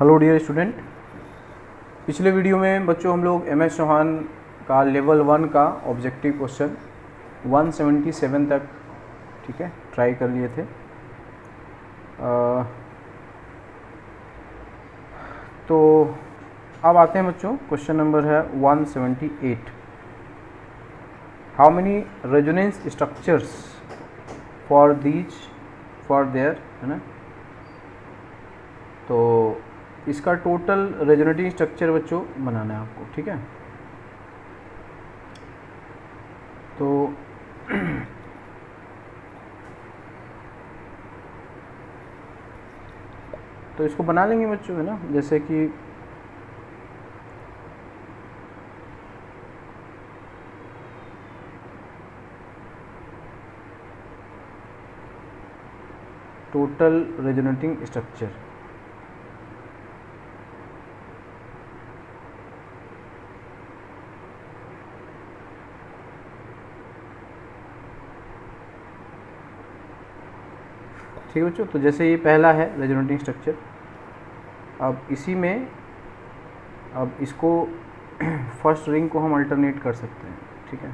Hello dear student. पिछले video में बच्चों हम लोग एम एस चौहान का लेवल 1 का ऑब्जेक्टिव क्वेश्चन 177 तक ठीक है ट्राई कर लिए थे। तो अब आते हैं बच्चों, क्वेश्चन नंबर है 178। How many resonance structures for their, है ना। तो इसका टोटल रेजोनेटिंग स्ट्रक्चर बच्चों बनाना है आपको, ठीक है। तो इसको बना लेंगे बच्चों, है ना। जैसे कि टोटल रेजोनेटिंग स्ट्रक्चर, ठीक है बच्चों। तो जैसे ये पहला है रेजोनेटिंग स्ट्रक्चर, अब इसी में अब इसको फर्स्ट रिंग को हम अल्टरनेट कर सकते हैं, ठीक है।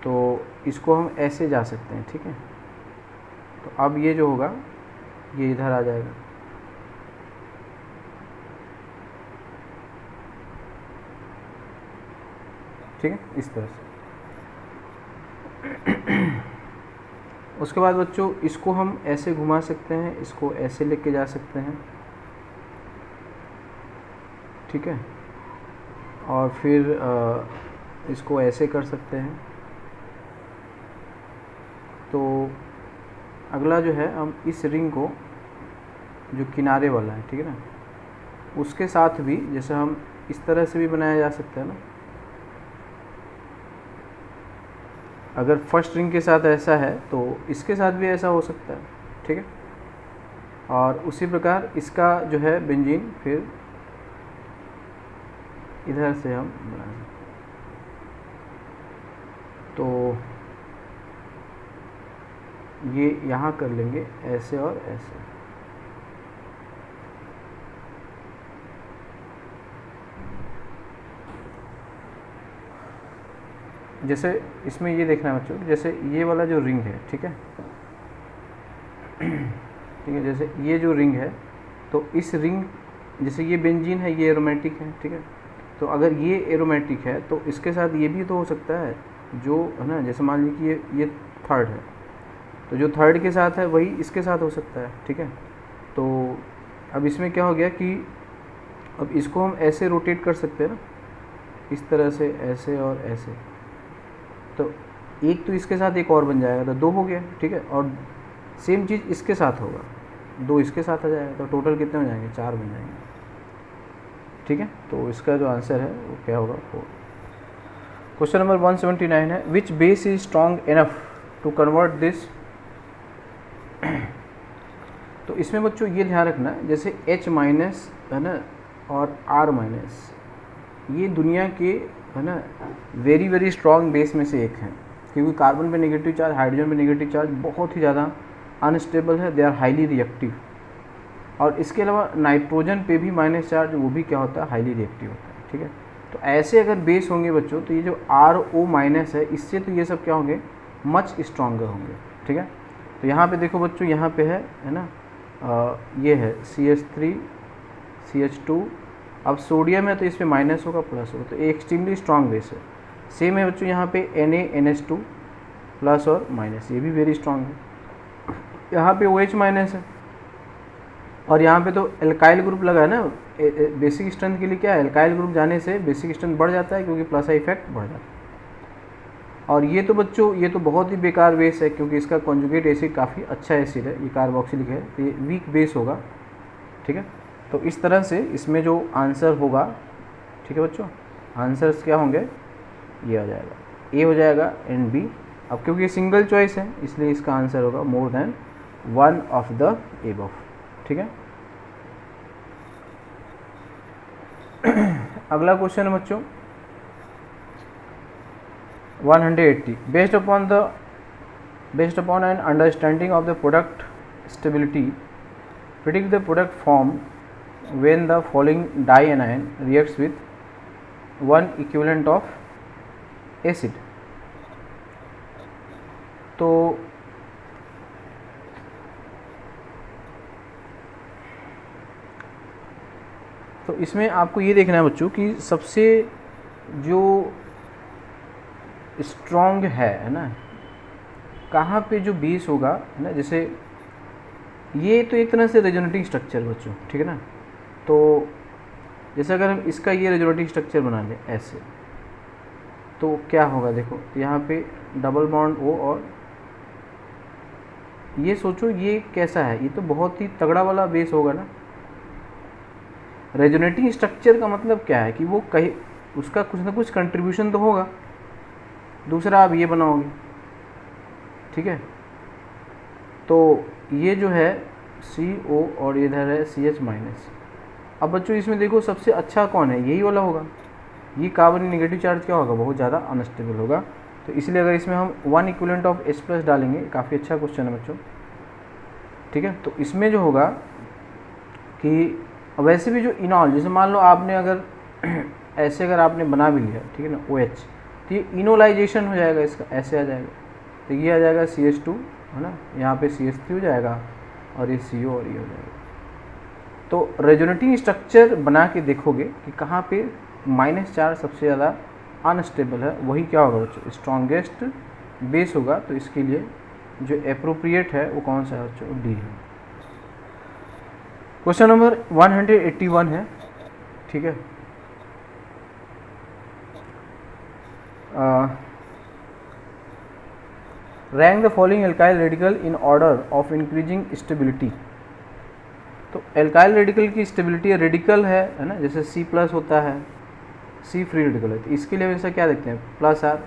तो इसको हम ऐसे जा सकते हैं, ठीक है। तो अब ये जो होगा ये इधर आ जाएगा, ठीक है, इस तरह से। उसके बाद बच्चों इसको हम ऐसे घुमा सकते हैं, इसको ऐसे लेके जा सकते हैं, ठीक है। और फिर इसको ऐसे कर सकते हैं। तो अगला जो है, हम इस रिंग को जो किनारे वाला है, ठीक है ना, उसके साथ भी जैसे हम इस तरह से भी बनाया जा सकता है ना। अगर फर्स्ट रिंग के साथ ऐसा है तो इसके साथ भी ऐसा हो सकता है, ठीक है। और उसी प्रकार इसका जो है बेंजीन फिर इधर से हम बना सकते हैं। तो ये यहाँ कर लेंगे ऐसे और ऐसे, जैसे इसमें ये देखना है बच्चों, जैसे ये वाला जो रिंग है, ठीक है, ठीक है। जैसे ये जो रिंग है, तो इस रिंग, जैसे ये बेंजीन है, ये एरोमेटिक है, ठीक है। तो अगर ये एरोमेटिक है तो इसके साथ ये भी तो हो सकता है, जो है ना। जैसे मान लीजिए ये थर्ड है, तो जो थर्ड के साथ है वही इसके साथ हो सकता है, ठीक है। तो अब इसमें क्या हो गया कि अब इसको हम ऐसे रोटेट कर सकते हैं ना, इस तरह से, ऐसे और ऐसे। तो एक तो इसके साथ एक और बन जाएगा, तो दो हो गया, ठीक है। और सेम चीज़ इसके साथ होगा, दो इसके साथ आ जाएगा, तो टोटल कितने हो जाएंगे, चार बन जाएंगे, ठीक है। तो इसका जो आंसर है वो क्या होगा, 4। क्वेश्चन नंबर 179 है, which base is strong enough to convert this. तो इसमें बच्चों ये ध्यान रखना, जैसे H माइनस है ना और R माइनस, ये दुनिया के, है ना, वेरी वेरी स्ट्रॉन्ग बेस में से एक है। क्योंकि कार्बन पे नेगेटिव चार्ज, हाइड्रोजन पे नेगेटिव चार्ज बहुत ही ज़्यादा अनस्टेबल है, दे आर हाईली रिएक्टिव। और इसके अलावा नाइट्रोजन पे भी माइनस चार्ज, वो भी क्या होता है, हाईली रिएक्टिव होता है, ठीक है। तो ऐसे अगर बेस होंगे बच्चों, तो ये जो RO माइनस है, इससे तो ये सब क्या होंगे, मच स्ट्रॉन्गर होंगे, ठीक है। तो यहाँ पे देखो बच्चों, यहाँ पे है ना, ये है CH3 CH2। अब सोडियम है तो इस पर माइनस होगा, प्लस होगा, तो ये एक्सट्रीमली स्ट्रॉन्ग बेस है। सेम है बच्चों यहाँ पे NaNH2 प्लस और माइनस, ये भी वेरी स्ट्रॉन्ग है। यहाँ पे OH माइनस है, और यहाँ पे तो एल्काइल ग्रुप लगा है ना। बेसिक स्ट्रेंथ के लिए क्या है, एल्काइल ग्रुप जाने से बेसिक स्ट्रेंथ बढ़ जाता है, क्योंकि प्लस इफेक्ट बढ़ जाता है। और ये तो बच्चों ये तो बहुत ही बेकार बेस है, क्योंकि इसका कॉन्जुगेट एसिड काफ़ी अच्छा एसिड है, ये कार्बोक्सिलिक है, तो ये वीक बेस होगा, ठीक है। तो इस तरह से इसमें जो आंसर होगा, ठीक है बच्चों, आंसर्स क्या होंगे, ये आ जाएगा, ए हो जाएगा एंड बी। अब क्योंकि ये सिंगल चॉइस है, इसलिए इसका आंसर होगा more than one of the above, ठीक है। अगला क्वेश्चन है बच्चों 180, based upon an understanding of the product stability, Predict the product formed when the following dianion reacts with one equivalent of acid. तो इसमें आपको ये देखना है बच्चों कि सबसे जो स्ट्रॉन्ग है ना, कहाँ पे जो बेस होगा, है ना। जैसे ये तो एक तरह से रेजोनेटिंग स्ट्रक्चर बच्चों, ठीक है ना। तो जैसे अगर हम इसका ये रेजोनेटिंग स्ट्रक्चर बना लें ऐसे, तो क्या होगा देखो, यहाँ पे डबल बॉन्ड O, और ये सोचो ये कैसा है, ये तो बहुत ही तगड़ा वाला बेस होगा ना। रेजोनेटिंग स्ट्रक्चर का मतलब क्या है कि वो कहीं उसका कुछ ना कुछ कंट्रीब्यूशन तो होगा। दूसरा आप ये बनाओगे, ठीक है। तो ये जो है CO और इधर है CH माइनस। अब बच्चों इसमें देखो सबसे अच्छा कौन है, यही वाला होगा। ये कार्बन नेगेटिव चार्ज क्या होगा, बहुत ज़्यादा अनस्टेबल होगा। तो इसलिए अगर इसमें हम one equivalent of H plus डालेंगे, काफ़ी अच्छा क्वेश्चन है बच्चों, ठीक है। तो इसमें जो होगा कि वैसे भी जो इनॉल, जैसे मान लो आपने अगर ऐसे अगर आपने बना भी लिया, ठीक है ना, OH, तो ये इनोलाइजेशन हो जाएगा इसका, ऐसे आ जाएगा। तो ये आ जाएगा CH2, है ना, यहाँ पे CH3 हो जाएगा, और ये CO और ये हो जाएगा। तो रेजोनेटिंग स्ट्रक्चर बना के देखोगे कि कहाँ पे -4 सबसे ज़्यादा अनस्टेबल है, वही क्या होगा बच्चों, स्ट्रॉन्गेस्ट बेस होगा। तो इसके लिए जो एप्रोप्रिएट है वो कौन सा है बच्चों, D है। क्वेश्चन नंबर 181 है, ठीक है। Rank the following alkyl radical in order of increasing stability. तो एल्काइल रेडिकल की स्टेबिलिटी रेडिकल है ना, जैसे C+ होता है, C फ्री रेडिकल है, तो इसके लिए हमेशा क्या देखते हैं, +R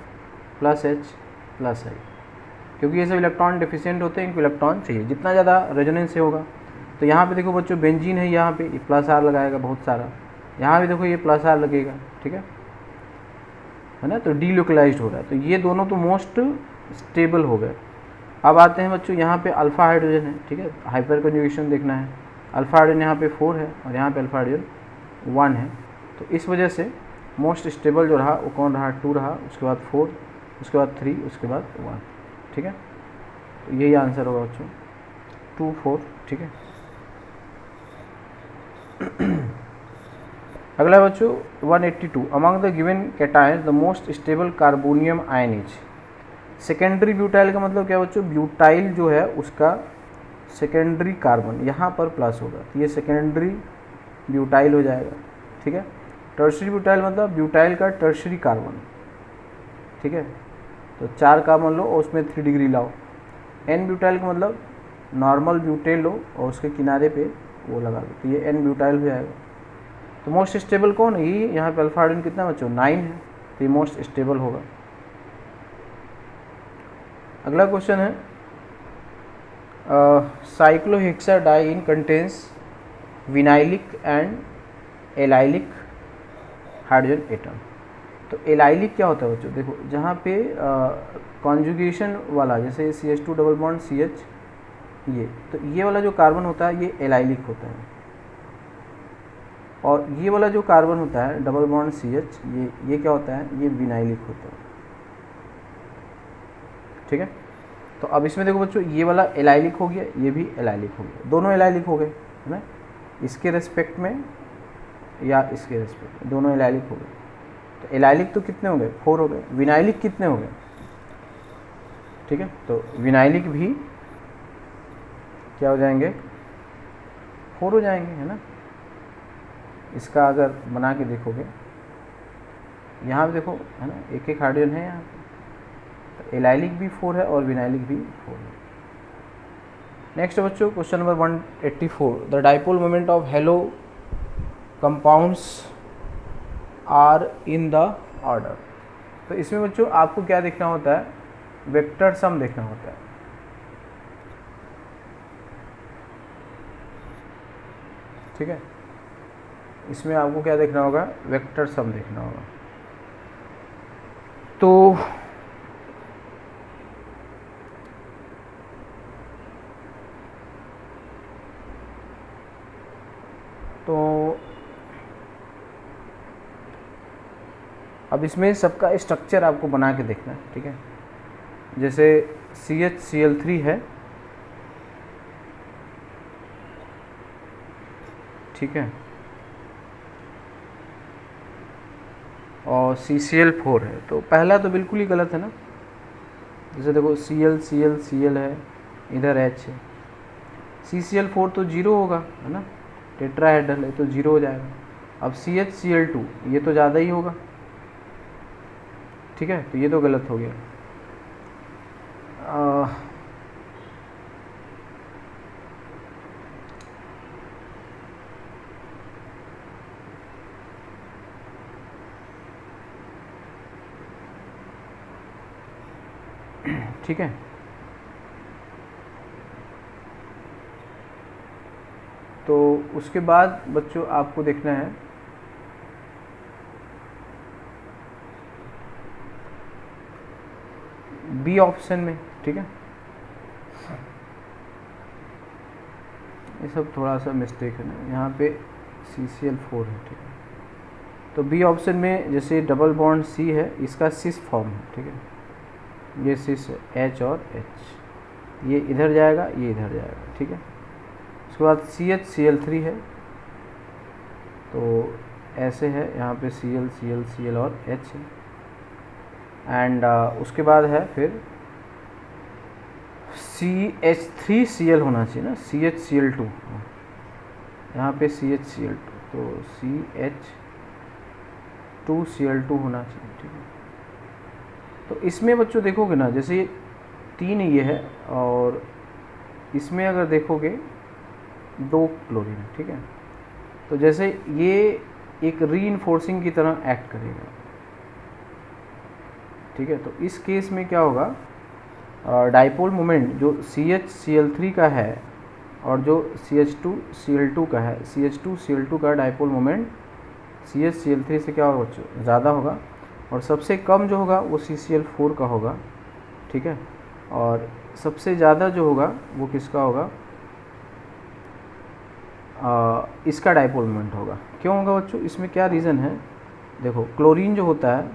+H +I, क्योंकि ये सब इलेक्ट्रॉन डिफिशिएंट होते हैं, इनको इलेक्ट्रॉन चाहिए, जितना ज़्यादा रेजोनेंस से होगा। तो यहाँ पे देखो बच्चों बेंजीन है, यहाँ पे ये +R लगाएगा बहुत सारा, यहाँ भी देखो ये +R लगेगा, ठीक है ना। तो डीलोकलाइज्ड हो रहा है, तो ये दोनों तो मोस्ट स्टेबल हो गए। अब आते हैं बच्चों यहाँ पे अल्फ़ा हाइड्रोजन है, ठीक है, हाइपर कंजुगेशन देखना है। अल्फ़ा हाइड्रोजन यहाँ पे 4 है और यहाँ पे अल्फ़ा हाइड्रोजन 1 है, तो इस वजह से मोस्ट स्टेबल जो रहा वो कौन रहा, 2 रहा, उसके बाद 4, उसके बाद 3, उसके बाद 1, ठीक है। तो यही आंसर होगा बच्चों, 2, 4, ठीक है। अगला बच्चों 182, among the given cation the most stable carbonium ion is. Secondary butyl का मतलब क्या बच्चों, ब्यूटाइल जो है उसका सेकेंडरी कार्बन यहाँ पर प्लस होगा, तो ये सेकेंडरी ब्यूटाइल हो जाएगा, ठीक है। टर्शरी ब्यूटाइल मतलब ब्यूटाइल का टर्शरी कार्बन, ठीक है। तो 4 कार्बन लो और उसमें 3 डिग्री लाओ। एन ब्यूटाइल का मतलब नॉर्मल ब्यूटेन लो और उसके किनारे पे वो लगा दो, तो ये एन ब्यूटाइल हो जाएगा। तो मोस्ट स्टेबल कौन है, ये यहाँ पे अल्फा हाइड्रोजन कितना बच्चों, 9 है, तो ये मोस्ट स्टेबल होगा। अगला क्वेश्चन है cyclohexadiene contains vinylic and allylic hydrogen atom. तो एलाइलिक क्या होता है बच्चों, देखो जहाँ पे कॉन्जुगेशन वाला, जैसे CH2 डबल बॉन्ड CH, ये तो ये वाला जो कार्बन होता है ये एलाइलिक होता है, और ये वाला जो कार्बन होता है डबल बॉन्ड CH, ये क्या होता है, ये विनाइलिक होता है, ठीक है। तो अब इसमें देखो बच्चों ये वाला एलाइलिक हो गया, ये भी एलाइलिक हो गया, दोनों एलाइलिक हो गए, है ना, इसके रेस्पेक्ट में या इसके रेस्पेक्ट में, दोनों एलाइलिक हो गए। तो एलाइलिक तो कितने हो गए, 4 हो गए। विनाइलिक कितने हो गए, ठीक है। तो विनाइलिक भी क्या हो जाएंगे, 4 हो जाएंगे, है ना। इसका अगर बना के देखोगे, यहाँ पे देखो, है ना, एक एक हाइड्रोजन है यहाँ पे, तो एलाइलिक भी 4 है और विनाइलिक भी 4 है। नेक्स्ट बच्चों question number 184, the dipole moment of halo compounds are in the order. तो इसमें बच्चों आपको क्या देखना होता है, वेक्टर सम देखना होता है, ठीक है। इसमें आपको क्या देखना होगा, वेक्टर सम देखना होगा। तो तो अब इसमें सबका स्ट्रक्चर आपको बना के देखना है, ठीक है। जैसे CHCl3 है, ठीक है, और CCl4 है। तो पहला तो बिल्कुल ही गलत है ना। जैसे देखो Cl Cl Cl है, इधर H है, CCl4 तो 0 होगा, है ना, टेट्राहेड्रल है तो 0 हो जाएगा। अब CHCl2 ये तो ज़्यादा ही होगा, ठीक है, तो ये तो गलत हो गया। ठीक है, तो उसके बाद बच्चों आपको देखना है बी ऑप्शन में, ठीक है। ये सब थोड़ा सा मिस्टेक है ना, यहाँ पे CCl4 है, ठीक है। तो बी ऑप्शन में जैसे डबल बॉन्ड C है, इसका सिस फॉर्म है, ठीक है, ये सिस है, H और H, ये इधर जाएगा, ये इधर जाएगा, ठीक है। उसके बाद CHCl3 है, तो ऐसे है, यहाँ पे Cl Cl Cl और H है। एंड उसके बाद है फिर CH3Cl होना चाहिए ना, CHCl2, यहाँ पे CHCl2, तो CH2Cl2 होना चाहिए, ठीक है। तो इसमें बच्चों देखोगे ना, जैसे 3 ये है और इसमें अगर देखोगे 2 क्लोरीन है, ठीक है। तो जैसे ये एक रीइंफोर्सिंग की तरह एक्ट करेगा, ठीक है। तो इस केस में क्या होगा, डाइपोल मोमेंट जो CHCl3 का है और जो CH2Cl2 का है, CH2Cl2 का डाइपोल मोमेंट CHCl3 से क्या होगा बच्चों, ज़्यादा होगा, और सबसे कम जो होगा वो CCl4 का होगा, ठीक है। और सबसे ज़्यादा जो होगा वो किसका होगा, इसका डाइपोल मोमेंट होगा। क्यों होगा बच्चों, इसमें क्या रीज़न है, देखो क्लोरीन जो होता है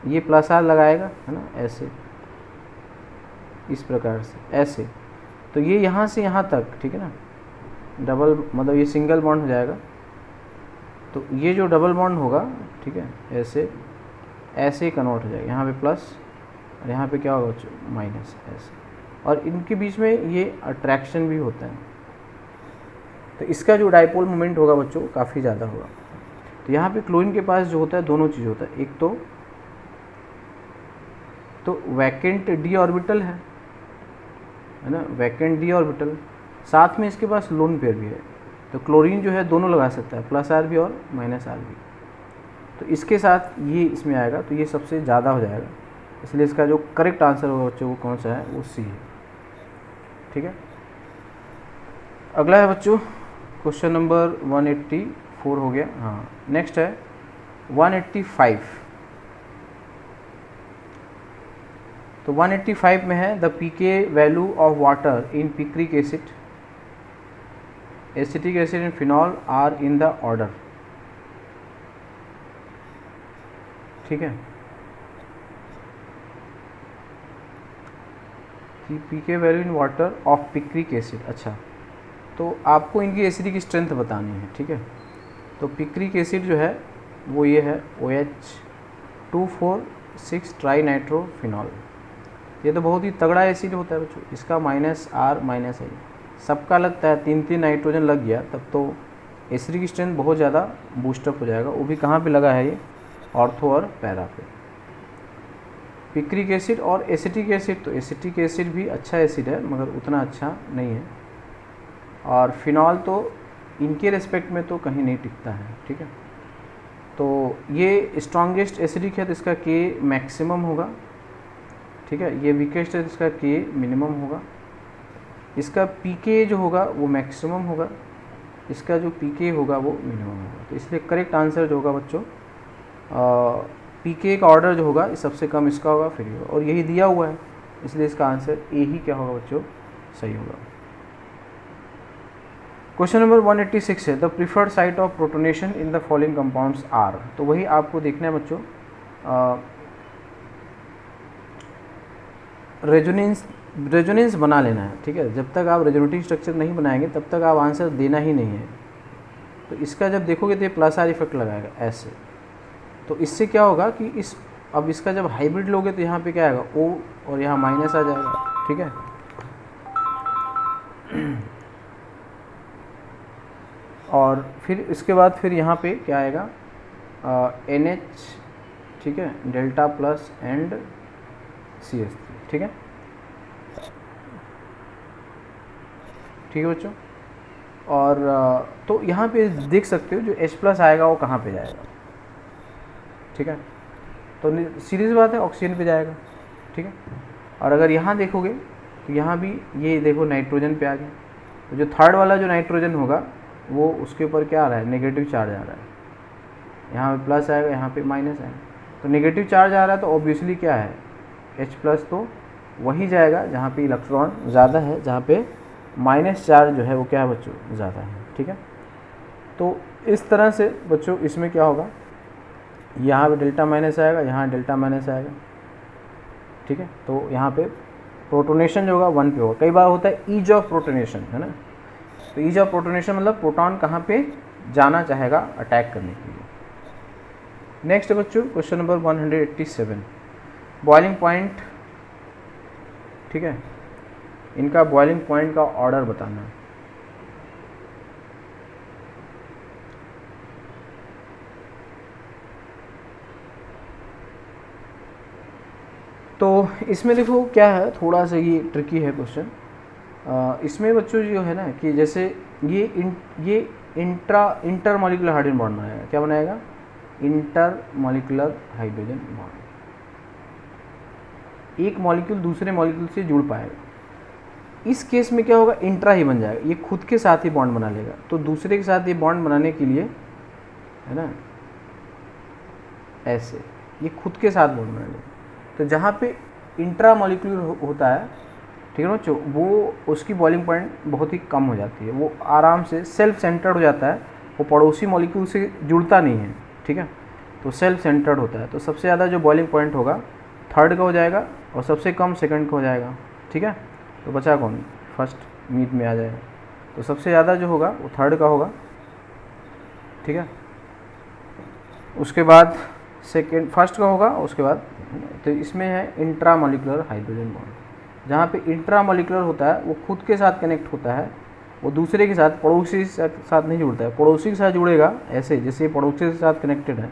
ये +R लगाएगा, है ना, ऐसे, इस प्रकार से ऐसे, तो ये यहाँ से यहाँ तक, ठीक है ना, डबल मतलब ये सिंगल बॉन्ड हो जाएगा, तो ये जो डबल बॉन्ड होगा, ठीक है, ऐसे ऐसे कन्वर्ट हो जाएगा, यहाँ पे प्लस और यहाँ पे क्या होगा बच्चों, माइनस, ऐसे, और इनके बीच में ये अट्रैक्शन भी होता है, तो इसका जो डाइपोल मोमेंट होगा बच्चों काफ़ी ज़्यादा होगा। तो यहाँ पे क्लोरीन के पास जो होता है दोनों चीज़ होता है, एक तो वैकेंट d ऑर्बिटल है ना, वैकेंट d ऑर्बिटल, साथ में इसके पास लोन पेयर भी है, तो क्लोरीन जो है दोनों लगा सकता है, +R भी और -R भी, तो इसके साथ ये इसमें आएगा, तो ये सबसे ज़्यादा हो जाएगा, इसलिए इसका जो करेक्ट आंसर होगा बच्चों वो कौन सा है, वो C है, ठीक है। अगला है बच्चों क्वेश्चन नंबर 184 हो गया, हाँ, नेक्स्ट है 185। तो 185 में है the pK value of water in picric acid, acetic acid and phenol are in the order, ठीक है। pK value in water of picric acid, अच्छा, तो आपको इनकी एसिडिक स्ट्रेंथ बतानी है, ठीक है। तो पिक्रिक एसिड जो है वो ये है OH246 ट्राई नाइट्रोफिनॉल, ये तो बहुत ही तगड़ा एसिड होता है बच्चों, इसका -R -I सबका लगता है, 3 नाइट्रोजन लग गया तब तो एसिडिक स्ट्रेंथ बहुत ज़्यादा बूस्टअप हो जाएगा। वो भी कहाँ पे लगा है, ये ऑर्थो और पैरा पे। पिक्रिक एसिड और एसिटिक एसिड, तो एसिटिक एसिड भी अच्छा एसिड है मगर उतना अच्छा नहीं है, और फिनॉल तो इनके रेस्पेक्ट में तो कहीं नहीं टिकता है, ठीक है। तो ये स्ट्रॉन्गेस्ट एसिडिक है तो इसका K मैक्सिमम होगा, ठीक है। ये वीकेस्ट है तो इसका K मिनिमम होगा, इसका pK जो होगा वो मैक्सिमम होगा, इसका जो pK होगा वो मिनिमम होगा। तो इसलिए करेक्ट आंसर जो होगा बच्चों pK का ऑर्डर जो होगा सबसे कम इसका होगा, फिर ये होगा, और यही दिया हुआ है, इसलिए इसका आंसर A ही क्या होगा बच्चों, सही होगा। क्वेश्चन नंबर 186 है the preferred site of protonation in the following compounds are. तो वही आपको देखना है बच्चों, रेजोनेंस बना लेना है, ठीक है। जब तक आप रेजोनेटिव स्ट्रक्चर नहीं बनाएंगे तब तक आप आंसर देना ही नहीं है। तो इसका जब देखोगे तो ये प्लस आर इफेक्ट लगाएगा ऐसे। तो इससे क्या होगा कि अब इसका जब हाइब्रिड लोगे तो यहाँ पे क्या आएगा ओ और यहाँ माइनस आ जाएगा, ठीक है। और फिर इसके बाद फिर यहाँ पे क्या आएगा NH, ठीक है, डेल्टा प्लस एंड CH3, ठीक है। ठीक है बच्चों। और तो यहाँ पे देख सकते हो जो H प्लस आएगा वो कहाँ पे जाएगा, ठीक है। तो सीरीज बात है ऑक्सीजन पे जाएगा, ठीक है। और अगर यहाँ देखोगे तो यहाँ भी ये देखो नाइट्रोजन पे आ गया। तो जो थर्ड वाला जो नाइट्रोजन होगा वो उसके ऊपर क्या आ रहा है, नेगेटिव चार्ज आ रहा है। यहाँ पे प्लस आएगा, यहाँ पे माइनस आएगा। तो नेगेटिव चार्ज आ रहा है तो ऑब्वियसली क्या है H प्लस तो वही जाएगा जहाँ पे इलेक्ट्रॉन ज़्यादा है, जहाँ पे माइनस चार्ज जो है वो क्या है बच्चों ज़्यादा है, ठीक है। तो इस तरह से बच्चों इसमें क्या होगा, यहाँ पे डेल्टा माइनस आएगा, यहाँ डेल्टा माइनस आएगा, ठीक है। तो यहाँ पे प्रोटोनेशन जो होगा 1 पे होगा। कई बार होता है ईज ऑफ प्रोटोनेशन, है ना। तो ईज ऑफ प्रोटोनेशन मतलब प्रोटॉन कहाँ पे जाना चाहेगा अटैक करने के लिए। नेक्स्ट बच्चों क्वेश्चन नंबर 187 बॉइलिंग पॉइंट, ठीक है। इनका बॉइलिंग पॉइंट का ऑर्डर बताना है। तो इसमें देखो क्या है, थोड़ा सा ये ट्रिकी है क्वेश्चन। इसमें बच्चों जो है ना कि जैसे ये इंटर मॉलिक्यूलर हाइड्रोजन बॉन्ड बनाएगा। क्या बनाएगा, इंटर मॉलिक्यूलर हाइड्रोजन बॉन्ड। एक मॉलिक्यूल दूसरे मॉलिक्यूल से जुड़ पाएगा। इस केस में क्या होगा, इंट्रा ही बन जाएगा, ये खुद के साथ ही बॉन्ड बना लेगा। तो दूसरे के साथ ये बॉन्ड बनाने के लिए, है ना, ऐसे ये खुद के साथ बॉन्ड बना लेगा। तो जहाँ पे इंट्रा मॉलिक्यूलर होता है, ठीक है बच्चों, वो उसकी बॉइलिंग पॉइंट बहुत ही कम हो जाती है। वो आराम से सेल्फ सेंटर्ड हो जाता है, वो पड़ोसी मॉलिक्यूल से जुड़ता नहीं है, ठीक है। तो सेल्फ सेंटर्ड होता है। तो सबसे ज़्यादा जो बॉइलिंग पॉइंट होगा थर्ड का हो जाएगा और सबसे कम सेकंड का हो जाएगा, ठीक है। तो बचा कौन, फर्स्ट मीट में आ जाएगा। तो सबसे ज़्यादा जो होगा वो थर्ड का होगा, ठीक है। उसके बाद सेकेंड फर्स्ट का होगा, उसके बाद तो इसमें है इंट्रा मॉलिक्यूलर हाइड्रोजन बॉन्ड। जहाँ पे इंट्रा मॉलिक्यूलर होता है वो खुद के साथ कनेक्ट होता है, वो दूसरे के साथ, पड़ोसी के साथ नहीं जुड़ता है। पड़ोसी के साथ जुड़ेगा ऐसे जैसे पड़ोसी के साथ कनेक्टेड है,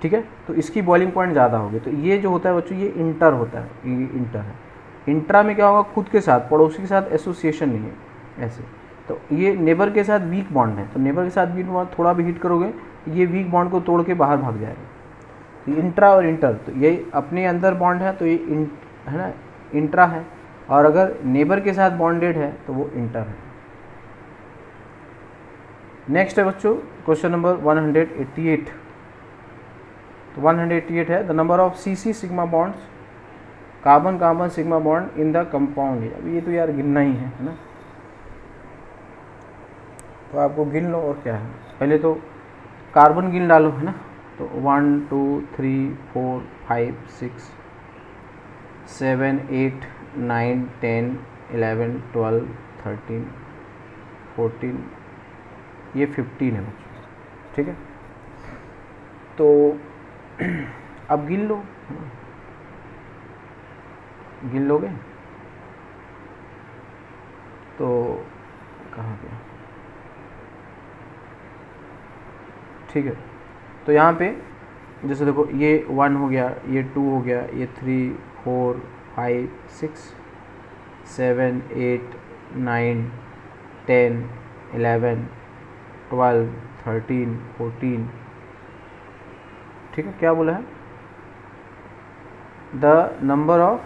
ठीक है। तो इसकी बॉइलिंग पॉइंट ज़्यादा होगी। तो ये जो होता है बच्चों ये इंटर होता है, ये इंटर है। इंट्रा में क्या होगा, खुद के साथ, पड़ोसी के साथ एसोसिएशन नहीं है ऐसे। तो ये नेबर के साथ वीक बॉन्ड है। तो नेबर के साथ वीक बॉन्ड थोड़ा भी हिट करोगे ये वीक बॉन्ड को तोड़ के बाहर भाग जाएगा। तो इंट्रा और इंटर, तो ये अपने अंदर बॉन्ड है तो ये है ना इंट्रा है, और अगर नेबर के साथ बॉन्डेड है तो वो इंटर है। नेक्स्ट है बच्चों क्वेश्चन नंबर 188। तो 188 है the number of CC sigma bonds, carbon carbon sigma bond in the compound. अब ये तो यार गिनना ही है ना। तो आपको गिन लो और क्या है, पहले तो कार्बन गिन डालो, है ना। तो 1 2 3 4 5 6 7 8 9 10 11 12 13 14, ये 15 है बच्चों, ठीक है। तो अब गिन लो, गिन लोगे तो कहाँ गया, ठीक है। तो यहाँ पे जैसे देखो ये 1 हो गया, ये 2 हो गया, ये 3 4 5 6 7 8 9 10 11 12 13 14, ठीक है। क्या बोला है, the number of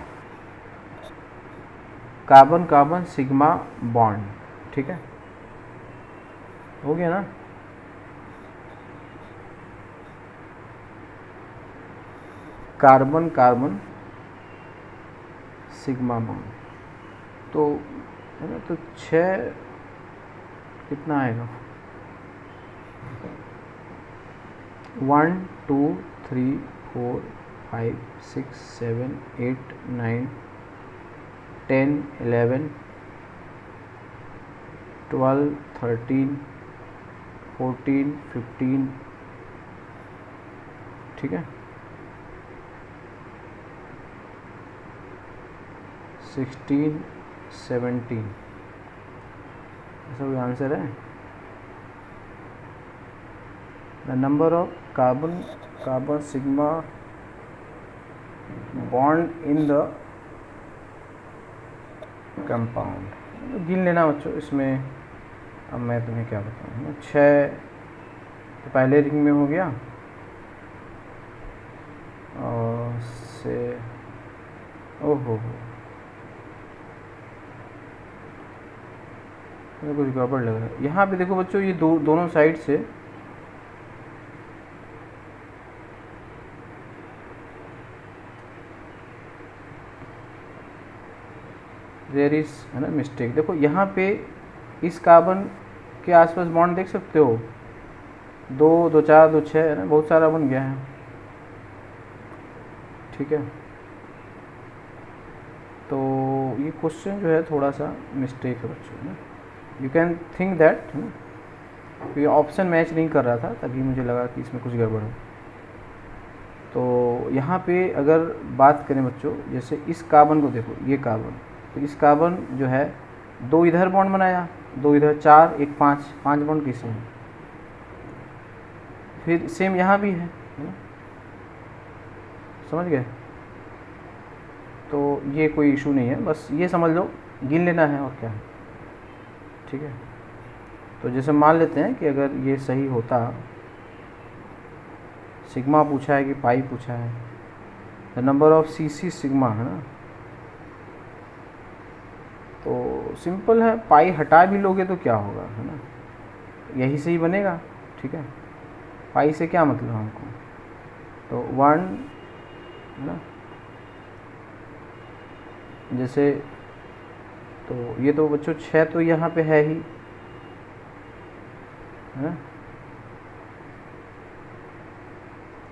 carbon carbon sigma bond, ठीक है, हो गया ना। कार्बन कार्बन सिग्मा बॉन्ड, तो है ना, तो 6 कितना आएगा 1 2 3 4 5 6 7 8 9 10 11 12 13 14 15 ठीक है 16 17 ऐसा कोई आंसर है। The number of carbon sigma bond in the compound गिन लेना बच्चों इसमें। अब मैं तुम्हें क्या बताऊँ 6 तो पहले रिंग में हो गया और से ओहो कुछ गड़बड़ लग रहा है यहाँ पे। देखो बच्चों ये दोनों साइड से देयर इज है ना मिस्टेक। देखो यहाँ पे इस कार्बन के आसपास बॉन्ड देख सकते हो 2 2 4 2 6 है ना, बहुत सारा बन गया है ठीक है। तो ये क्वेश्चन जो है थोड़ा सा मिस्टेक है बच्चों है ना। यू कैन थिंक दैट है ना, ये ऑप्शन मैच नहीं कर रहा था तभी मुझे लगा कि इसमें कुछ गड़बड़ है। तो यहाँ पे अगर बात करें बच्चों जैसे इस कार्बन को देखो ये कार्बन, तो इस कार्बन जो है 2 इधर बॉन्ड बनाया 2 इधर 4 1 5 बॉन्ड किसे हैं। फिर सेम यहाँ भी है ना, समझ गए। तो ये कोई इशू नहीं है, बस ये समझ लो गिन लेना है और क्या है ठीक है। तो जैसे मान लेते हैं कि अगर ये सही होता, सिग्मा पूछा है कि पाई पूछा है, the number of CC sigma है ना, तो सिंपल है पाई हटा भी लोगे तो क्या होगा है ना, यही से ही बनेगा ठीक है। पाई से क्या मतलब हमको, तो 1 है ना, जैसे तो ये तो बच्चों 6 तो यहाँ पे है ही है ना,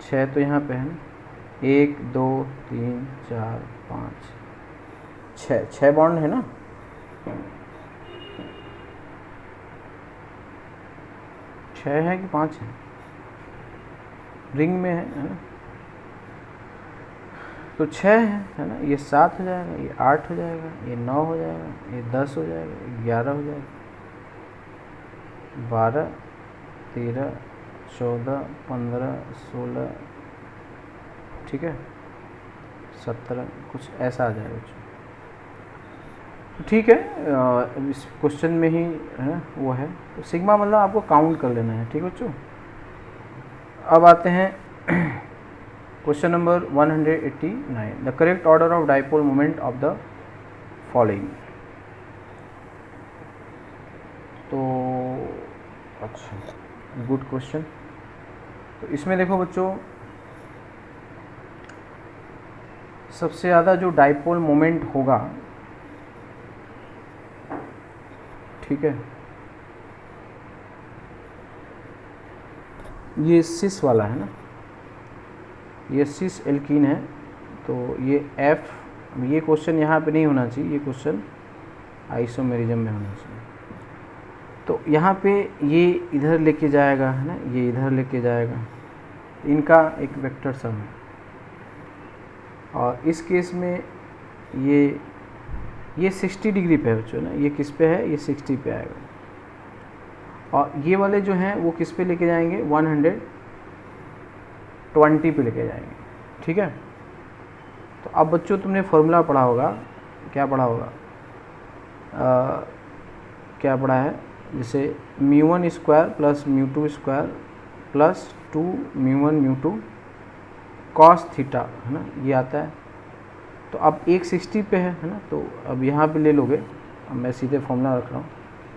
6 तो यहाँ पे है ना, 1 2 3 4 5 6 बॉन्ड है ना। छः है कि 5 है, रिंग में है ना, तो 6 है ना, ये 7 हो जाएगा, ये 8 हो जाएगा, ये 9 हो जाएगा, ये 10 हो जाएगा, ये 11 हो जाएगा, 12 13 14 15 16 ठीक है 17 कुछ ऐसा आ जाएगा बच्चों ठीक है। इस क्वेश्चन में ही है वो है, तो सिग्मा मतलब आपको काउंट कर लेना है ठीक है बच्चों। अब आते हैं question number 189, the correct order of dipole moment of the following. तो अच्छा गुड क्वेश्चन। तो इसमें देखो बच्चों सबसे ज़्यादा जो डाइपोल मोमेंट होगा ठीक है, ये सिस वाला है ना, ये सिस एल्कीन है, तो ये F, ये क्वेश्चन यहाँ पे नहीं होना चाहिए, ये क्वेश्चन आइसोमेरिज्म में होना चाहिए। तो यहाँ पे ये इधर लेके जाएगा है ना, ये इधर लेके जाएगा, इनका एक वेक्टर सम है। और इस केस में ये 60 डिग्री पे है बच्चों ना, ये किस पे है, ये 60 पे आएगा। और ये वाले जो हैं वो किस पे लेके जाएंगे, 120 पे लेके जाएंगे ठीक है। तो अब बच्चों तुमने फॉर्मूला पढ़ा होगा, क्या पढ़ा होगा, क्या पढ़ा है, जैसे μ1 square plus μ2 square plus 2 μ1 μ2 cos theta है ना, ये आता है। तो अब 160 पे है ना, तो अब यहाँ पे ले लोगे, अब मैं सीधे फॉर्मूला रख रहा हूँ,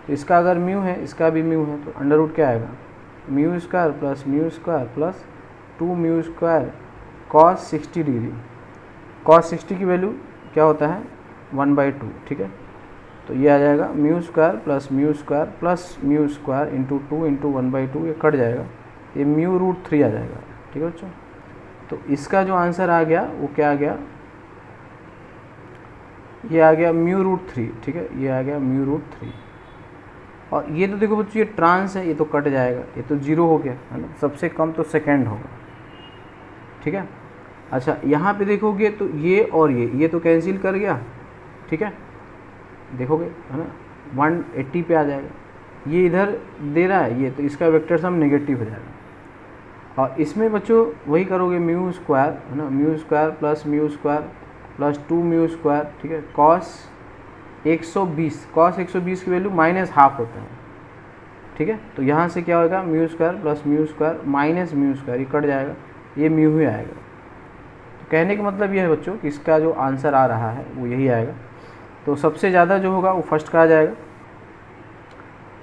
तो इसका अगर म्यू है इसका भी म्यू है, तो अंडर रूट क्या आएगा, mu square plus mu square plus 2 mu square cos 60 degree. Cos 60 की वैल्यू क्या होता है 1/2 ठीक है। तो ये आ जाएगा mu square plus mu square into 2 into 1/2, ये कट जाएगा, ये म्यू रूट 3 आ जाएगा। ठीक है बच्चों, तो इसका जो आंसर आ गया वो क्या आ गया, ये आ गया म्यू रूट 3। ठीक है, ये आ गया म्यू रूट 3। और ये तो देखो बच्चों ये ट्रांस है, ये तो कट जाएगा, ये तो जीरो हो गया है ना, सबसे कम तो सेकेंड होगा। ठीक है, अच्छा यहाँ पे देखोगे तो ये और ये तो कैंसिल कर गया। ठीक है, देखोगे है ना 180 पे आ जाएगा, ये इधर दे रहा है ये, तो इसका वेक्टर सम नेगेटिव हो जाएगा। और इसमें बच्चों वही करोगे म्यू स्क्वायर है ना, mu square plus 2 mu square. ठीक है, कॉस 120 की वैल्यू -12 होता है। ठीक है, तो यहाँ से क्या होगा mu square plus mu square minus mu square, ये कट जाएगा, ये म्यू ही आएगा। तो कहने का मतलब ये है बच्चों कि इसका जो आंसर आ रहा है वो यही आएगा। तो सबसे ज़्यादा जो होगा वो फर्स्ट का आ जाएगा।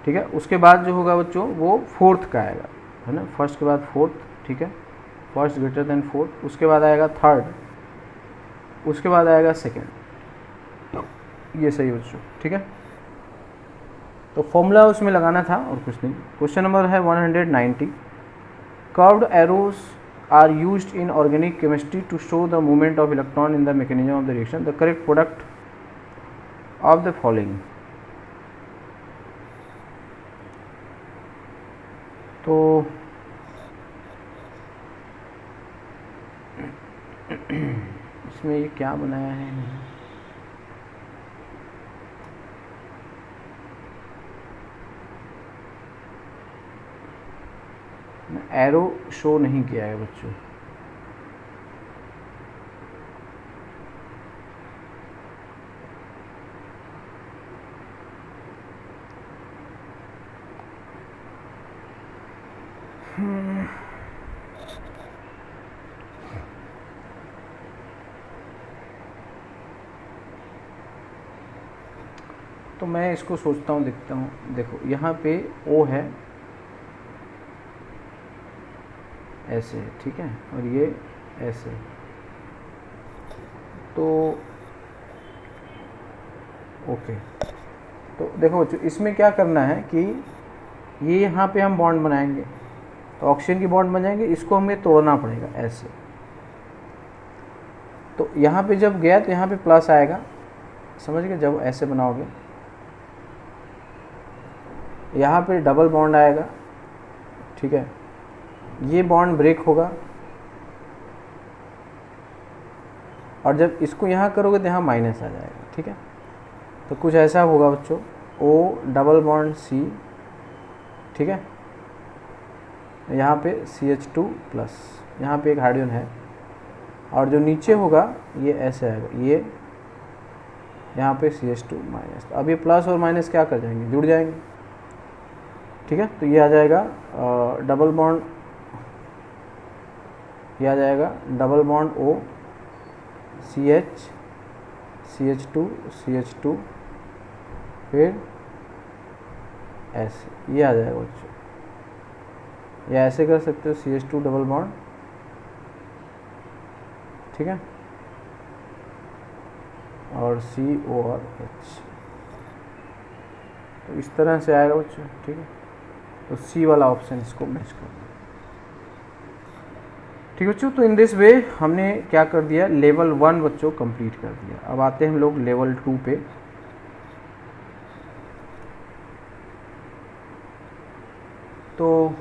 ठीक है, उसके बाद जो होगा बच्चों वो फोर्थ का आएगा, है ना, फर्स्ट के बाद फोर्थ। ठीक है, फर्स्ट ग्रेटर देन फोर्थ, उसके बाद आएगा थर्ड, उसके बाद आएगा सेकेंड। ये सही बच्चों। ठीक है, तो फॉर्मूला उसमें लगाना था और कुछ नहीं। क्वेश्चन नंबर है 190। Curved arrows are used in organic chemistry to show the movement of electron in the mechanism of the reaction, the correct product of the following. तो इसमें ये क्या बनाया है, एरो शो नहीं किया है बच्चों। तो मैं इसको सोचता हूँ, देखता हूँ। देखो यहाँ पे ओ है ऐसे, ठीक है, और ये ऐसे, तो ओके। तो देखो बच्चों इसमें क्या करना है कि ये यहाँ पे हम बॉन्ड बनाएंगे, तो ऑक्सीजन की बॉन्ड बन जाएंगे, इसको हमें तोड़ना पड़ेगा ऐसे। तो यहाँ पे जब गया तो यहाँ पे प्लस आएगा, समझ गए, जब ऐसे बनाओगे यहाँ पे डबल बॉन्ड आएगा। ठीक है, ये बॉन्ड ब्रेक होगा, और जब इसको यहाँ करोगे तो यहाँ माइनस आ जाएगा। ठीक है, तो कुछ ऐसा होगा बच्चों, ओ डबल बॉन्ड सी। ठीक है, यहाँ पे CH2 प्लस, यहाँ पे एक हाइड्रोजन है, और जो नीचे होगा ये ऐसे आएगा, ये यहाँ पे CH2 माइनस। तो अब ये प्लस और माइनस क्या कर जाएंगे, जुड़ जाएंगे। ठीक है, तो ये आ जाएगा डबल बॉन्ड, ये आ जाएगा double bond O CH CH2 फिर ऐसे, ये आ जाएगा बच्चों, या ऐसे कर सकते हो CH2 डबल बॉन्ड। ठीक है, और CO और H, तो इस तरह से आएगा बच्चों। ठीक है, तो C वाला ऑप्शन इसको मैच कर दो। ठीक है बच्चों, तो इन दिस वे हमने क्या कर दिया, लेवल 1 बच्चों कंप्लीट कर दिया। अब आते हैं हम लोग लेवल 2 पे। तो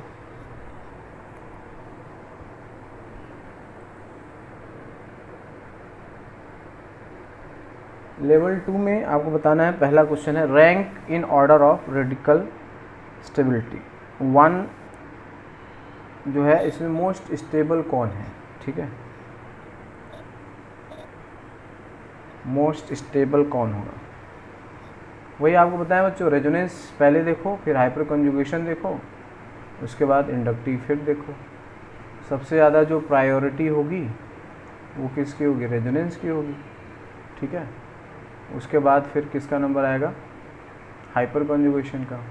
लेवल 2 में आपको बताना है, पहला क्वेश्चन है rank in order of radical stability. 1 जो है इसमें मोस्ट स्टेबल कौन है। ठीक है, मोस्ट स्टेबल कौन होगा, वही आपको बताया बच्चों। रेजोनेंस पहले देखो, फिर हाइपर कंजुगेशन देखो, उसके बाद इंडक्टिव इफेक्ट देखो। सबसे ज़्यादा जो प्रायोरिटी होगी वो किसकी होगी, रेजोनेंस की होगी। ठीक है, उसके बाद फिर किसका नंबर आएगा, हाइपर कंजुगेशन का,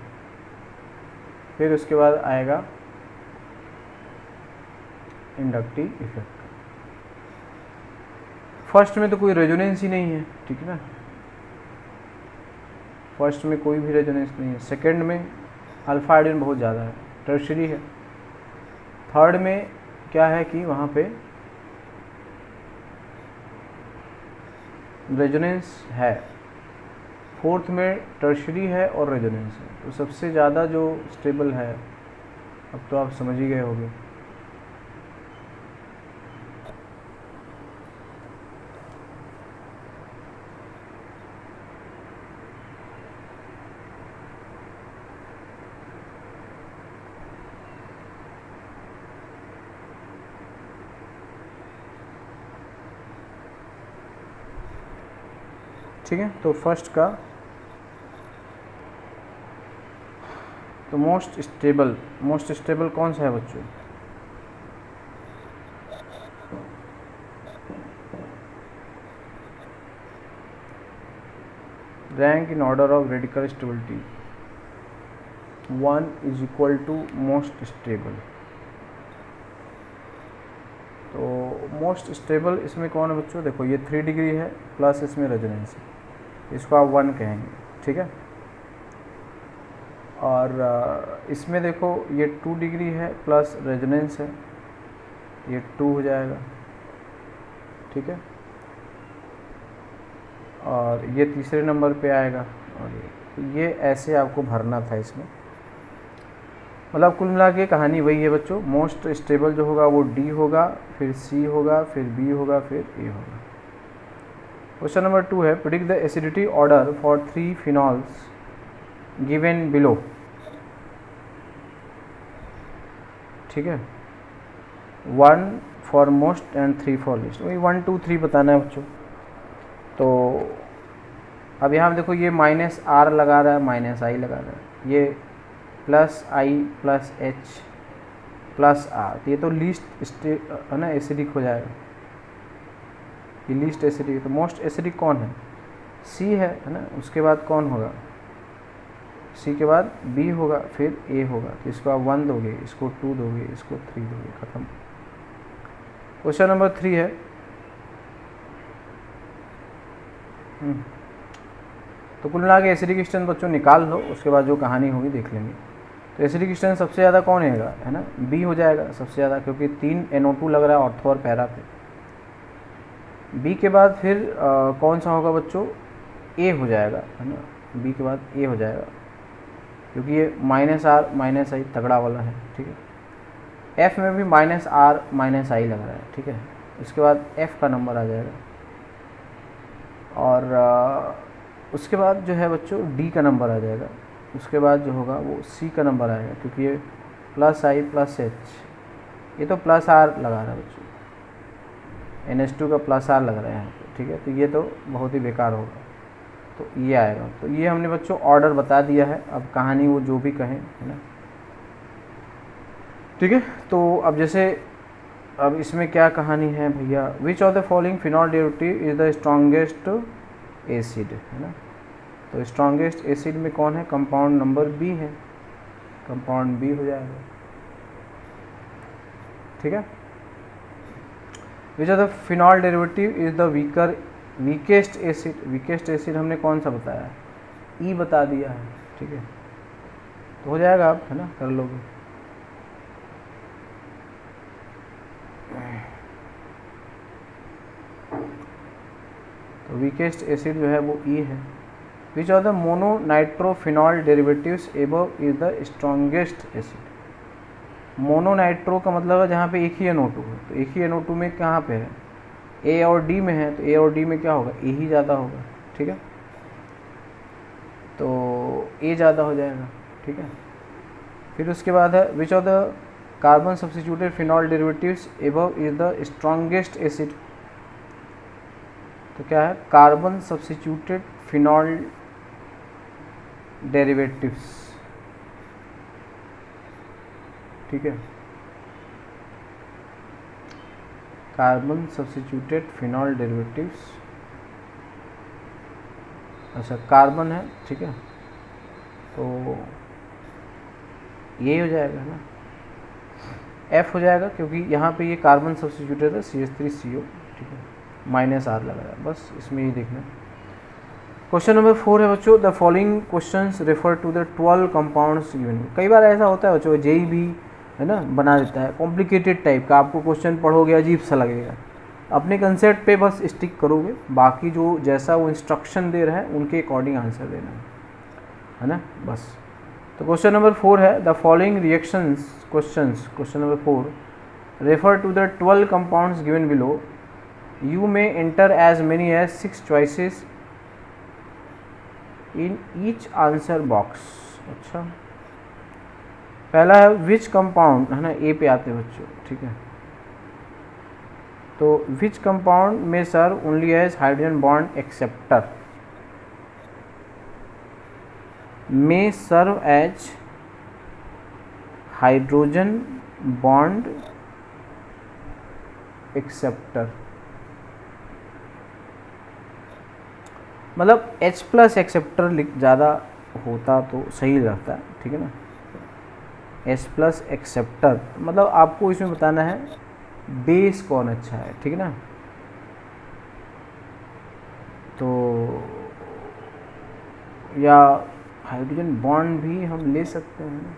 फिर उसके बाद आएगा इंडक्टिव इफेक्ट। फर्स्ट में तो कोई रेजोनेंस ही नहीं है। ठीक है ना, फर्स्ट में कोई भी रेजोनेंस नहीं है, सेकंड में अल्फा आयोडीन बहुत ज़्यादा है, टर्शरी है, थर्ड में क्या है कि वहाँ पे रेजोनेंस है, फोर्थ में टर्शरी है और रेजोनेंस है। तो सबसे ज़्यादा जो स्टेबल है, अब तो आप समझ ही गए होंगे, ठीक है। तो फर्स्ट का तो मोस्ट स्टेबल कौन सा है बच्चों? Rank in order of radical stability 1 is equal to most stable. तो मोस्ट स्टेबल इसमें कौन है बच्चों? देखो ये 3 डिग्री है प्लस इसमें रेजोनेंस है, इसको आप 1 कहेंगे, ठीक है। और इसमें देखो ये 2 डिग्री है प्लस रेजोनेंस है, ये 2 हो जाएगा, ठीक है। और ये तीसरे नंबर पे आएगा, और ये ऐसे आपको भरना था इसमें। मतलब कुल मिला के कहानी वही है बच्चों, मोस्ट स्टेबल जो होगा वो डी होगा, फिर सी होगा, फिर बी होगा, फिर ए होगा। क्वेश्चन नंबर 2 है, predict the acidity order for 3 phenols given below, ठीक है। 1 for most and 3 for list, वही 1 2 3 बताना है बच्चों। तो अब यहाँ देखो ये माइनस आर लगा रहा है, माइनस आई लगा रहा है, ये plus I plus H plus R, ये तो लीस्ट है ना एसिडिक हो जाएगा, ये लीस्ट एसिडिक। तो मोस्ट एसिडिक कौन है? सी है ना। उसके बाद कौन होगा? सी के बाद बी होगा, फिर ए होगा। तो इसको आप 1 दोगे, इसको 2 दोगे, इसको 3 दोगे, खत्म। क्वेश्चन नंबर 3 है, तो कुल मिला के एसिडिक स्ट्रेंथ बच्चों निकाल लो, उसके बाद जो कहानी होगी देख लेंगे। तो एसिडिक स्ट्रेंथ सबसे ज़्यादा कौन है ना? बी हो जाएगा सबसे ज़्यादा, क्योंकि 3 NO2 लग रहा है ऑर्थो और पैरा पे। बी के बाद फिर कौन सा होगा बच्चों? ए हो जाएगा, है ना। बी के बाद ए हो जाएगा, क्योंकि ये माइनस आर माइनस आई तगड़ा वाला है, ठीक है। एफ में भी माइनस आर माइनस आई लग रहा है, ठीक है। इसके बाद एफ का नंबर आ जाएगा, और उसके बाद जो है बच्चों डी का नंबर आ जाएगा। उसके बाद जो होगा वो सी का नंबर आएगा, क्योंकि ये प्लस आई प्लस एच, ये तो प्लस आर लगा रहा है बच्चों, NH2 का प्लस आर लग रहा है यहाँ पे, ठीक है। तो ये तो बहुत ही बेकार होगा, तो ये आएगा। तो ये हमने बच्चों ऑर्डर बता दिया है, अब कहानी वो जो भी कहें, है ना, ठीक है। तो अब जैसे अब इसमें क्या कहानी है भैया, विच of the following phenol derivative is the strongest acid, है ना। तो स्ट्रॉन्गेस्ट एसिड में कौन है? कंपाउंड नंबर बी है, कंपाउंड बी हो जाएगा, ठीक है। Which of the phenol derivative is the weakest acid, weakest acid हमने कौन सा बताया? ई बता दिया है, ठीक है। तो हो जाएगा आप, है ना, कर लोगे। तो वीकेस्ट एसिड जो है वो ई है। Which of the mononitrophenol derivatives above is the strongest acid. Mononitro का मतलब है जहाँ पे एक ही NO2 है, तो एक ही NO2 में कहाँ पे है? ए और डी में है, तो ए और डी में क्या होगा? ए ही ज़्यादा होगा, ठीक है। तो ए ज़्यादा हो जाएगा, ठीक है। फिर उसके बाद है which of the carbon substituted phenol derivatives above is the strongest acid. तो क्या है? कार्बन सब्स्टिट्यूटेड फिनॉल डेरिवेटिव्स, ठीक है। कार्बन सब्स्टिट्यूटेड फिनॉल डेरिवेटिव्स, अच्छा कार्बन है, ठीक है। तो ये हो जाएगा ना, एफ हो जाएगा, क्योंकि यहाँ पे ये कार्बन सब्स्टिट्यूटेड है CH3CO, ठीक है। माइनस आर लग रहा है, बस इसमें ही देखना। क्वेश्चन नंबर 4 है बच्चों, the following questions refer to the 12 compounds given. कई बार ऐसा होता है बच्चों, जेई भी है ना बना देता है कॉम्प्लिकेटेड टाइप का, आपको क्वेश्चन पढ़ोगे अजीब सा लगेगा, अपने कंसेप्ट पे बस स्टिक करोगे, बाकी जो जैसा वो इंस्ट्रक्शन दे रहा है उनके अकॉर्डिंग आंसर देना है ना बस। तो क्वेश्चन नंबर 4 है, the following reactions questions, question number 4 refer to the 12 compounds given below, you may enter as many as 6 choices in each answer box. अच्छा, पहला है विच कंपाउंड, है ना, ए पे आते हैं बच्चों, ठीक है। तो which compound may serve only as hydrogen bond acceptor, may serve as hydrogen bond acceptor, मतलब H प्लस एक्सेप्टर ज़्यादा होता तो सही रहता है, ठीक है ना। H प्लस एक्सेप्टर मतलब आपको इसमें बताना है बेस कौन अच्छा है, ठीक है ना। तो या हाइड्रोजन बॉन्ड भी हम ले सकते हैं,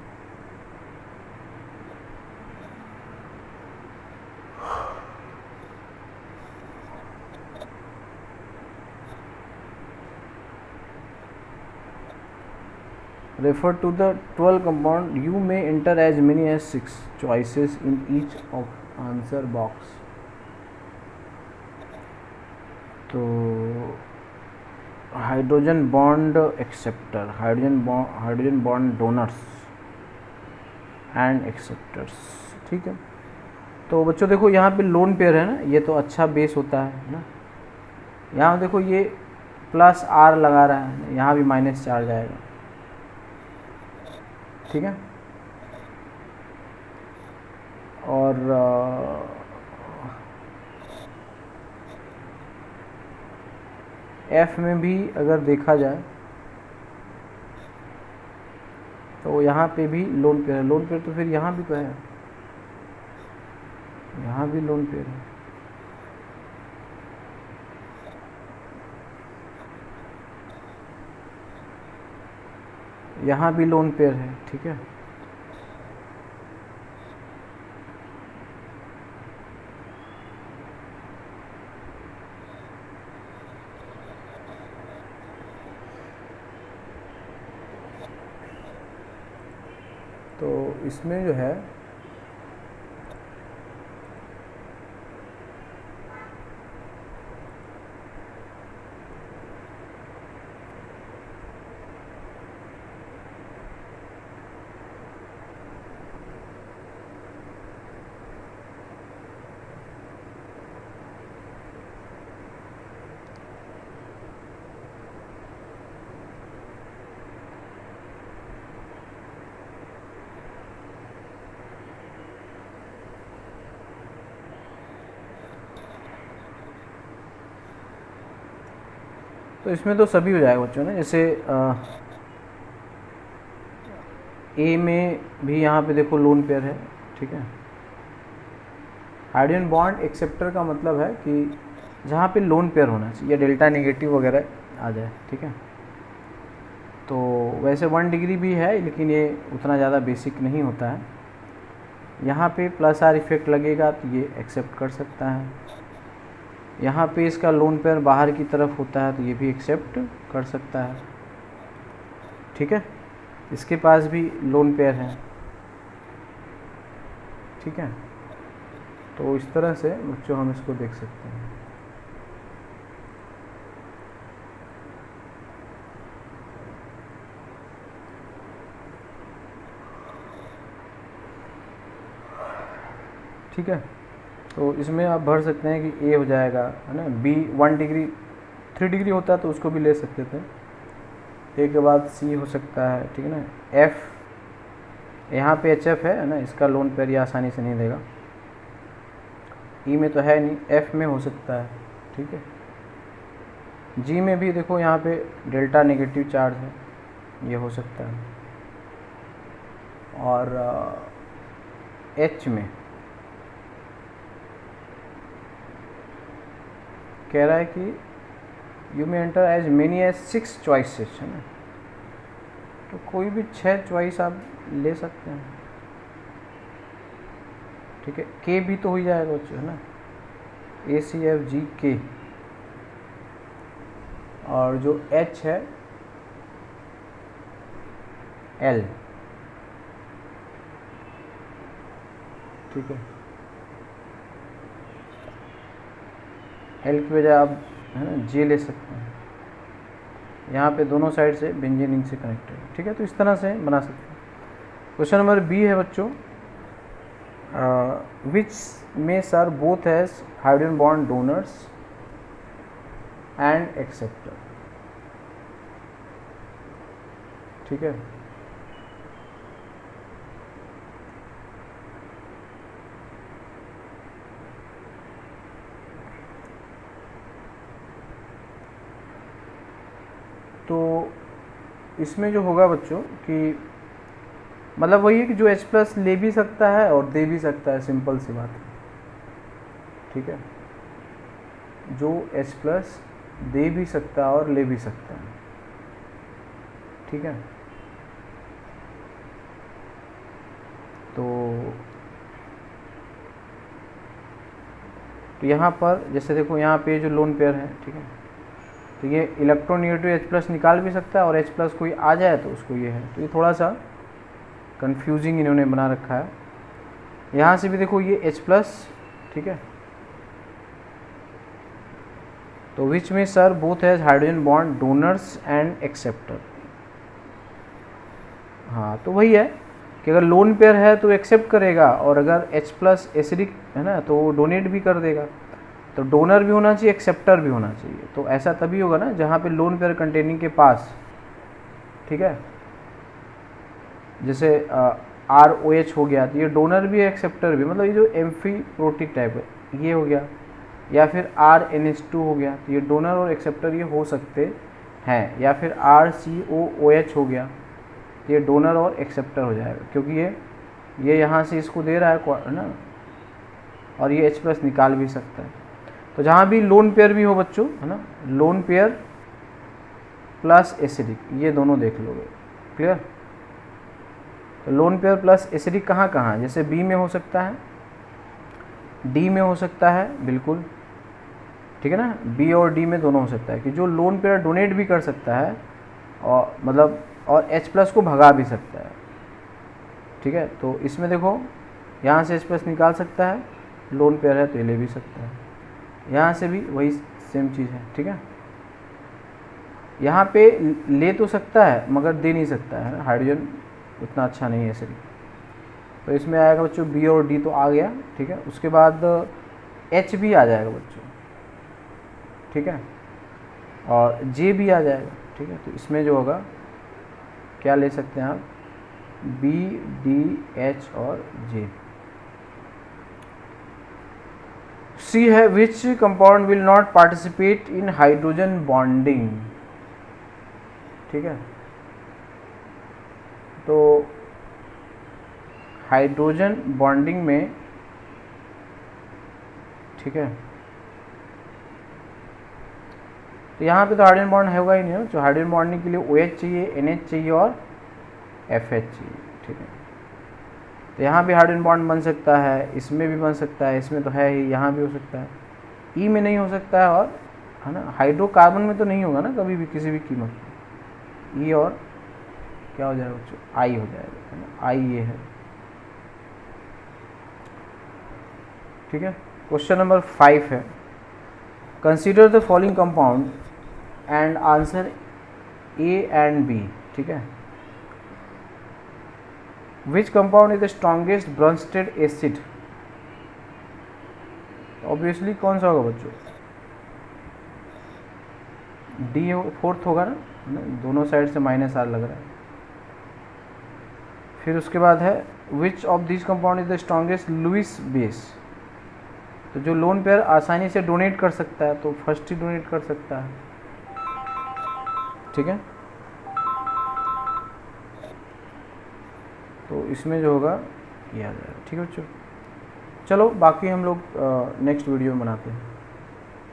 refer to the 12 compound, you may enter as many as 6 choices in each of answer box। तो hydrogen bond acceptor, hydrogen bond donors and acceptors, ठीक है। तो बच्चों देखो यहाँ पे लोन पेयर है ना, ये तो अच्छा बेस होता है ना। यहाँ देखो ये प्लस आर लगा रहा है, यहाँ भी माइनस चार्ज आएगा, ठीक है। और एफ में भी अगर देखा जाए तो यहाँ पे भी लोन पेयर है, लोन पेयर तो फिर यहाँ भी तो है, यहाँ भी लोन पेयर है, यहाँ भी लोन पेयर है, ठीक है। तो इसमें जो है तो इसमें तो सभी हो जाएगा बच्चों ना, जैसे ए में भी यहाँ पे देखो लोन पेयर है, ठीक है। हाइड्रोजन बॉन्ड एक्सेप्टर का मतलब है कि जहाँ पे लोन पेयर होना चाहिए या डेल्टा नेगेटिव वगैरह आ जाए, ठीक है। तो वैसे 1 डिग्री भी है लेकिन ये उतना ज़्यादा बेसिक नहीं होता है। यहाँ पे प्लस आर इफेक्ट लगेगा तो ये एक्सेप्ट कर सकता है, यहाँ पे इसका लोन पेयर बाहर की तरफ होता है तो ये भी एक्सेप्ट कर सकता है, ठीक है। इसके पास भी लोन पेयर है, ठीक है। तो इस तरह से बच्चों हम इसको देख सकते हैं। ठीक है, तो इसमें आप भर सकते हैं कि ए हो जाएगा, है ना। बी 1 डिग्री 3 डिग्री होता है तो उसको भी ले सकते थे। ए के बाद सी हो सकता है, ठीक है ना। एफ, यहाँ पे एच एफ है ना, इसका लोन पेयर ये आसानी से नहीं देगा। ई में तो है नहीं, एफ में हो सकता है, ठीक है। जी में भी देखो यहाँ पे डेल्टा नेगेटिव चार्ज है, ये हो सकता है। और एच में कह रहा है कि you may enter as many as 6 choices, है ना। तो कोई भी 6 चॉइस आप ले सकते हैं, ठीक है। के भी तो हो ही जाएगा बच्चों, है ना, ACFG और जो H है L, ठीक है। L की बजाय आप, है ना, J ले सकते हैं। यहाँ पे दोनों साइड से बेंजीन रिंग से कनेक्टेड है, ठीक है। तो इस तरह से बना सकते हैं। क्वेश्चन नंबर बी है बच्चों, विच में sir both has hydrogen bond donors and acceptor, ठीक है। तो इसमें जो होगा बच्चों कि मतलब वही है कि जो H+ ले भी सकता है और दे भी सकता है, सिंपल सी बात है, ठीक है। जो H+ दे भी सकता है और ले भी सकता है, ठीक है। तो यहाँ पर जैसे देखो, यहाँ पे जो लोन पेयर है, ठीक है, तो ये इलेक्ट्रोनेगेटिव H+ निकाल भी सकता है और H+ कोई आ जाए तो उसको ये है। तो ये थोड़ा सा कंफ्यूजिंग इन्होंने बना रखा है। यहाँ से भी देखो ये H+, ठीक है। तो विच में sir both has hydrogen bond donors and acceptor. हाँ, तो वही है कि अगर लोन पेयर है तो एक्सेप्ट करेगा, और अगर H+ एसिडिक है ना तो डोनेट भी कर देगा। तो डोनर भी होना चाहिए, एक्सेप्टर भी होना चाहिए। तो ऐसा तभी होगा ना जहाँ पे लोन पेयर कंटेनिंग के पास, ठीक है, जैसे ROH हो गया, तो ये डोनर भी है एक्सेप्टर भी, मतलब ये जो एम्फीप्रोटिक टाइप है ये हो गया, या फिर RNH2 हो गया, तो ये डोनर और एक्सेप्टर ये हो सकते हैं, या फिर RCOOH हो गया, तो ये डोनर और एक्सेप्टर हो जाएगा, क्योंकि ये यहाँ से इसको दे रहा है ना, और ये H+ निकाल भी सकता है। तो जहाँ भी लोन पेयर भी हो बच्चों, है ना, लोन पेयर प्लस एसिडिक, ये दोनों देख लोगे, क्लियर। तो लोन पेयर प्लस एसिडिक कहाँ कहाँ, जैसे बी में हो सकता है, डी में हो सकता है, बिल्कुल, ठीक है ना। बी और डी में दोनों हो सकता है कि जो लोन पेयर डोनेट भी कर सकता है और मतलब और H+ को भगा भी सकता है, ठीक है। तो इसमें देखो यहाँ से H+ निकाल सकता है, लोन पेयर है तो ये ले भी सकता है, यहाँ से भी वही सेम चीज़ है, ठीक है। यहाँ पे ले तो सकता है मगर दे नहीं सकता है, हाइड्रोजन उतना अच्छा नहीं है एसिडिक। तो इसमें आएगा बच्चों बी और डी तो आ गया, ठीक है। उसके बाद H भी आ जाएगा बच्चों, ठीक है, और J भी आ जाएगा, ठीक है। तो इसमें जो होगा क्या ले सकते हैं आप, B, D, H और J। C है which compound will not participate in hydrogen bonding, ठीक है। तो हाइड्रोजन बॉन्डिंग में, ठीक है, तो यहाँ पे तो हाइड्रोजन बॉन्ड होगा ही नहीं, तो हाइड्रोजन बॉन्डिंग के लिए OH चाहिए, NH चाहिए और FH चाहिए, ठीक है। तो यहाँ भी हाइड्रोजन बॉन्ड बन सकता है, इसमें भी बन सकता है, इसमें तो है ही, यहाँ भी हो सकता है, E में नहीं हो सकता है, और है ना हाइड्रोकार्बन में तो नहीं होगा ना कभी भी किसी भी कीमत में। E और क्या हो जाएगा बच्चों, I हो जाएगा, है ना, I ये है, ठीक है। क्वेश्चन नंबर 5 है, consider the following compound and answer A and B, ठीक है। Which compound is the strongest Brønsted acid, obviously कौन सा होगा बच्चों, डी फोर्थ होगा ना, दोनों साइड से -R लग रहा है। फिर उसके बाद है which of this compound is the strongest Lewis base, तो जो लोन पेयर आसानी से डोनेट कर सकता है तो फर्स्ट ही डोनेट कर सकता है, ठीक है। तो इसमें जो होगा ये आ जाएगा, ठीक है बच्चों। चलो बाकी हम लोग नेक्स्ट वीडियो में बनाते हैं।